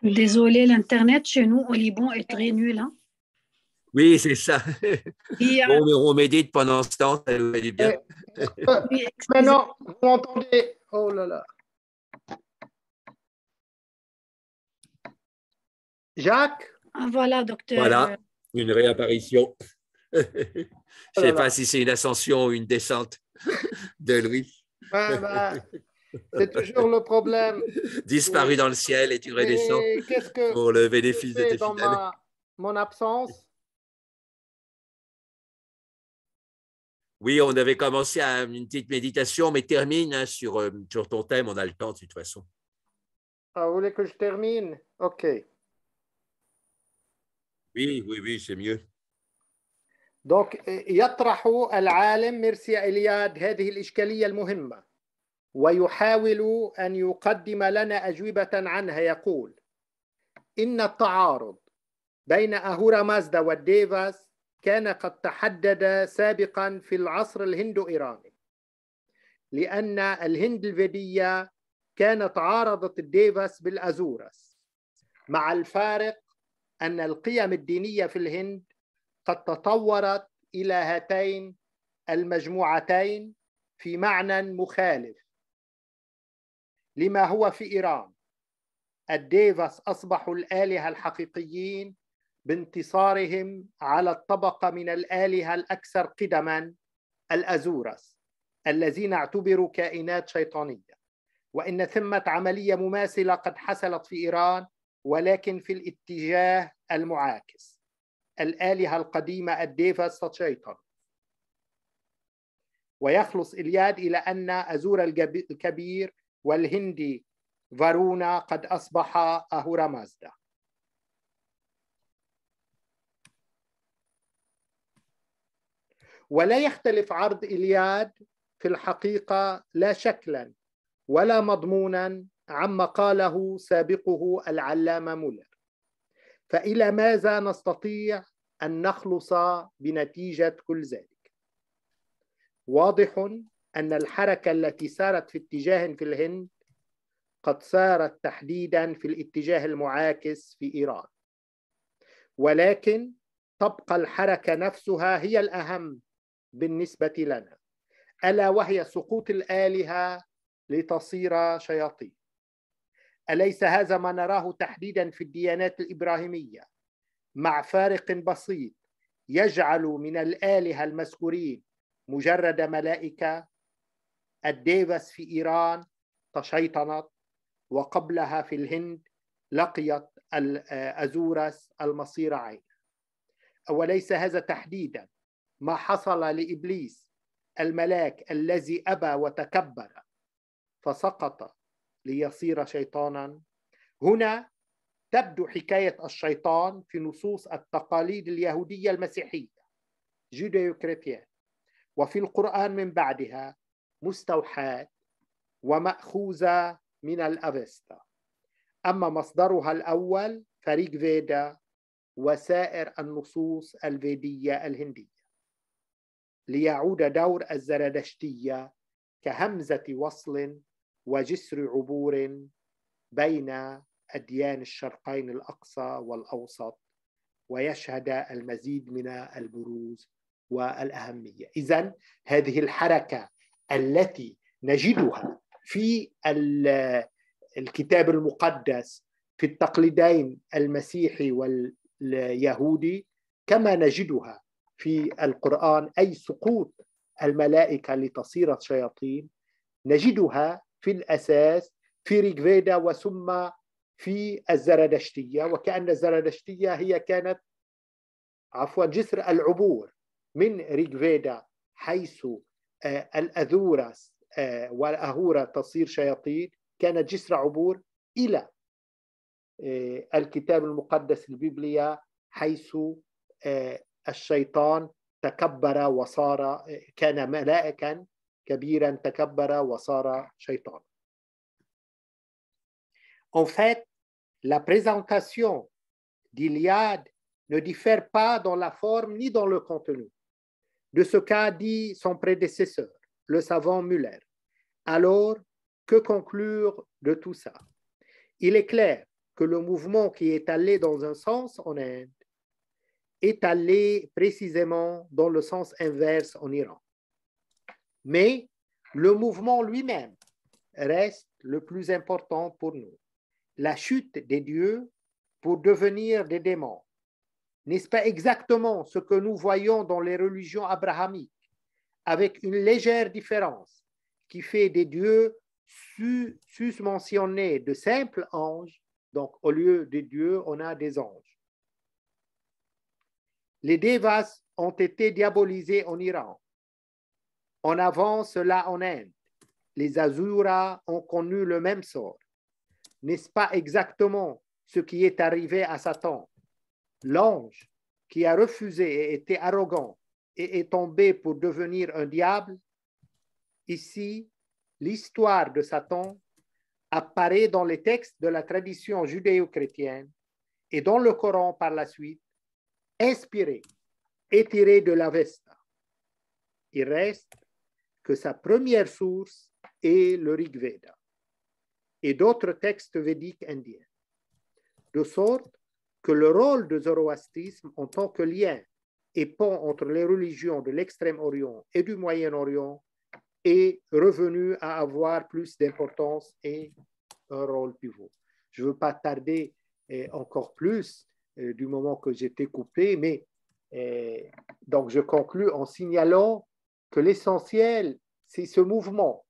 Désolé, l'Internet chez nous au Liban est très nul, hein. Oui, c'est ça. Et, Bon, mais on médite pendant ce temps, ça nous va bien. oui, excusez. Maintenant, vous m'entendez? Oh là là. Jacques? Voilà, docteur. Voilà, une réapparition. Je ne Oh là sais là. pas si c'est une ascension ou une descente de Louis. C'est toujours le problème. Disparu dans le ciel et tu redescends Et qu'est-ce que pour le je bénéfice de fais tes dans fidèles. mon absence? Oui, on avait commencé à une petite méditation, mais termine hein, sur ton thème, on a le temps de toute façon. Ah, vous voulez que je termine? OK. Oui, c'est mieux. Donc يطرح العالم ميرسي إلياد هذه الإشكالية المهمة ويحاول أن يقدم لنا أجوبة عنها. يقول إن التعارض بين أهورا مازدا والديفاس كان قد تحدد سابقا في العصر الهندو إيراني، لأن الهند الفيدية كانت عارضت الديفاس بالأزورس، مع الفارق أن القيم الدينية في الهند قد تطورت إلى هاتين المجموعتين في معنى مخالف لما هو في إيران. الديفاس أصبحوا الآلهة الحقيقيين بانتصارهم على الطبقة من الآلهة الأكثر قدما الأزورس الذين اعتبروا كائنات شيطانية، وإن ثمة عملية مماثلة قد حصلت في إيران ولكن في الاتجاه المعاكس. الآلهة القديمة الديفاس تشيطن. ويخلص إلياد إلى أن أزور الكبير والهندي فارونا قد أصبح أهورا مازدا. ولا يختلف عرض إلياد في الحقيقة لا شكلا ولا مضمونا عما قاله سابقه العلامة مولر. فإلى ماذا نستطيع أن نخلص بنتيجة كل ذلك؟ واضح أن الحركة التي سارت في اتجاه في الهند قد سارت تحديدا في الاتجاه المعاكس في إيران، ولكن تبقى الحركة نفسها هي الأهم بالنسبة لنا، ألا وهي سقوط الآلهة لتصير شياطين. أليس هذا ما نراه تحديدا في الديانات الإبراهيمية، مع فارق بسيط يجعل من الآلهة المذكورين مجرد ملائكة؟ الديفاس في إيران تشيطنت، وقبلها في الهند لقيت الأزورس المصير عينا. أوليس هذا تحديدا ما حصل لإبليس الملاك الذي أبى وتكبر فسقط ليصير شيطانا؟ هنا تبدو حكاية الشيطان في نصوص التقاليد اليهودية المسيحية جوديو-كريتيان، وفي القرآن من بعدها مستوحاة ومأخوذة من الأفستا. أما مصدرها الأول فريق فيدا وسائر النصوص الفيدية الهندية، ليعود دور الزرادشتية كهمزة وصل وجسر عبور بين أديان الشرقين الأقصى والأوسط، ويشهد المزيد من البروز والأهمية. إذن هذه الحركة التي نجدها في الكتاب المقدس في التقليدين المسيحي واليهودي كما نجدها في القرآن، أي سقوط الملائكة لتصير شياطين، نجدها في الأساس في ريغفيدا وثم في الزرادشتية، وكأن الزرادشتية هي كانت جسر العبور من ريغفيدا حيث الأذورس والأهورا تصير شياطين، كانت جسر عبور إلى الكتاب المقدس البيبليا حيث الشيطان تكبر وصار، كان ملائكا كبيرا تكبر وصار شيطان. En fait, la présentation d'Iliade ne diffère pas dans la forme ni dans le contenu de ce qu'a dit son prédécesseur, le savant Müller. Alors, que conclure de tout ça? Il est clair que le mouvement qui est allé dans un sens en Inde est allé précisément dans le sens inverse en Iran. Mais le mouvement lui-même reste le plus important pour nous. La chute des dieux pour devenir des démons. N'est-ce pas exactement ce que nous voyons dans les religions abrahamiques, avec une légère différence qui fait des dieux susmentionnés de simples anges, donc au lieu des dieux, on a des anges. Les Devas ont été diabolisés en Iran. En avant, cela en Inde. Les Asuras ont connu le même sort. N'est-ce pas exactement ce qui est arrivé à Satan? L'ange qui a refusé et été arrogant et est tombé pour devenir un diable. Ici, l'histoire de Satan apparaît dans les textes de la tradition judéo-chrétienne et dans le Coran par la suite, inspiré et tiré de l'Avesta. Il reste que sa première source est le Rig Veda et d'autres textes védiques indiens, de sorte que le rôle du zoroastrisme en tant que lien et pont entre les religions de l'Extrême-Orient et du Moyen-Orient est revenu à avoir plus d'importance et un rôle pivot. Je ne veux pas tarder encore plus du moment que j'étais coupé, mais donc je conclus en signalant que l'essentiel, c'est ce mouvement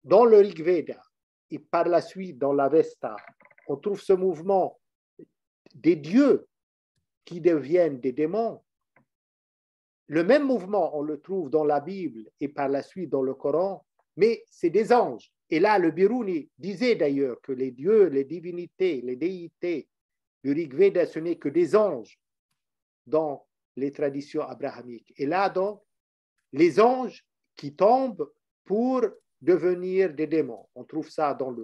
dans le Rig Veda et par la suite dans l'Avesta. On trouve ce mouvement des dieux qui deviennent des démons. Le même mouvement, on le trouve dans la Bible et par la suite dans le Coran, mais c'est des anges. Et là, le Biruni disait d'ailleurs que les dieux, les divinités, les déités du Rig Veda, ce n'est que des anges dans les traditions abrahamiques. Et là, donc, les anges qui tombent pour devenir des démons. On trouve ça dans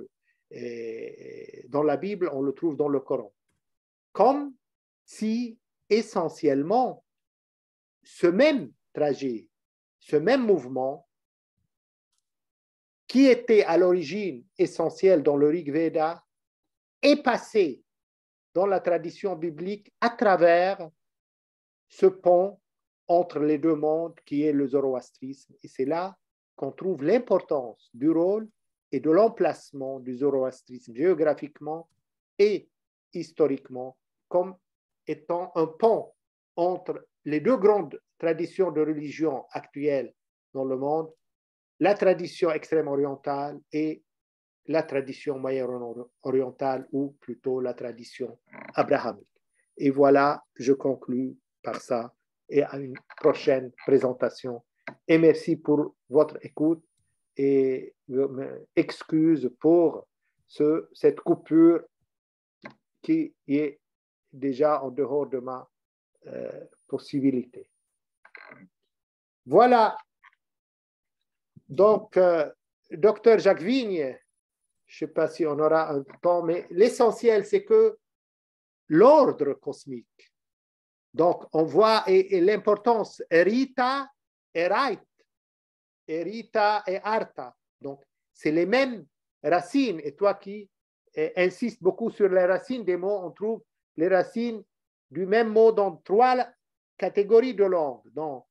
la Bible, on le trouve dans le Coran. Comme si essentiellement ce même trajet, ce même mouvement qui était à l'origine essentiel dans le Rig Veda est passé dans la tradition biblique à travers ce pont entre les deux mondes qui est le zoroastrisme. Et c'est là qu'on trouve l'importance du rôle et de l'emplacement du zoroastrisme géographiquement et historiquement comme étant un pont entre les deux grandes traditions de religion actuelles dans le monde, la tradition extrême-orientale et la tradition moyen-orientale, ou plutôt la tradition abrahamique. Et voilà, je conclus par ça et à une prochaine présentation. Et merci pour votre écoute et je m'excuse pour cette coupure qui est déjà en dehors de ma possibilité. Voilà. Donc, docteur Jacques Vigne, je ne sais pas si on aura un temps, mais l'essentiel, c'est que l'ordre cosmique, donc on voit et l'importance, Rita et Rait, Rita et Artha, donc c'est les mêmes racines, et toi qui insistes beaucoup sur les racines des mots, on trouve les racines du même mot dans trois catégories de langues, donc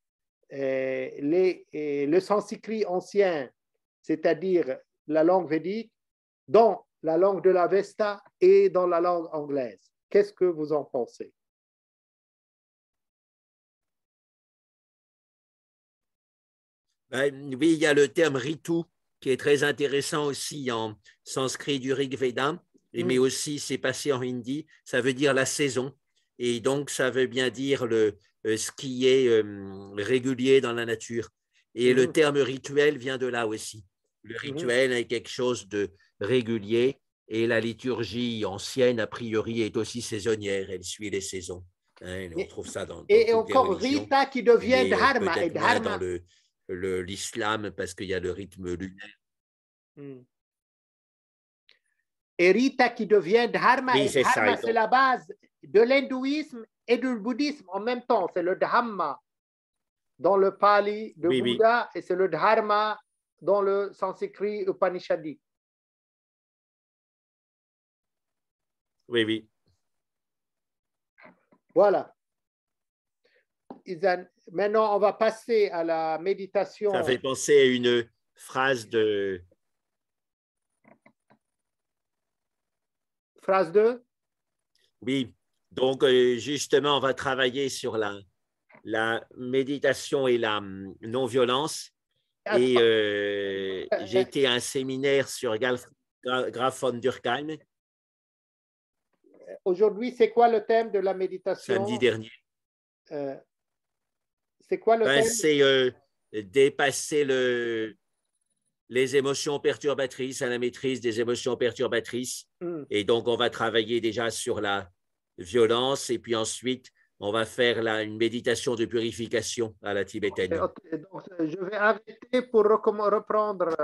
le sanskrit ancien, c'est-à-dire la langue védique, dans la langue de l'Avesta et dans la langue anglaise. Qu'est-ce que vous en pensez? Oui, il y a le terme ritu qui est très intéressant aussi en sanskrit du Rig Veda, mais aussi c'est passé en hindi, ça veut dire la saison. Et donc, ça veut bien dire ce qui est régulier dans la nature. Et le terme rituel vient de là aussi. Le rituel est quelque chose de régulier et la liturgie ancienne, a priori, est aussi saisonnière. Elle suit les saisons. Hein, on trouve ça dans et encore Rita qui devient Dharma. Peut-être moins dans l'islam parce qu'il y a le rythme lunaire. Et Rita qui devient Dharma. Oui, et Dharma, c'est la base de l'hindouisme et du bouddhisme en même temps. C'est le Dhamma dans le Pali de Bouddha et c'est le Dharma dans le sanskrit upanishadique. Oui, oui. Voilà. Maintenant, on va passer à la méditation. Ça fait penser à une phrase de... Phrase 2. Oui, donc justement, on va travailler sur la méditation et la non-violence. Et j'ai été à un séminaire sur Graf von Durkheim. Aujourd'hui, c'est quoi le thème de la méditation? Samedi dernier. C'est quoi le thème? C'est dépasser les émotions perturbatrices, à la maîtrise des émotions perturbatrices. Et donc, on va travailler déjà sur la violence et puis ensuite, on va faire une méditation de purification à la tibétaine. Donc, je vais arrêter pour reprendre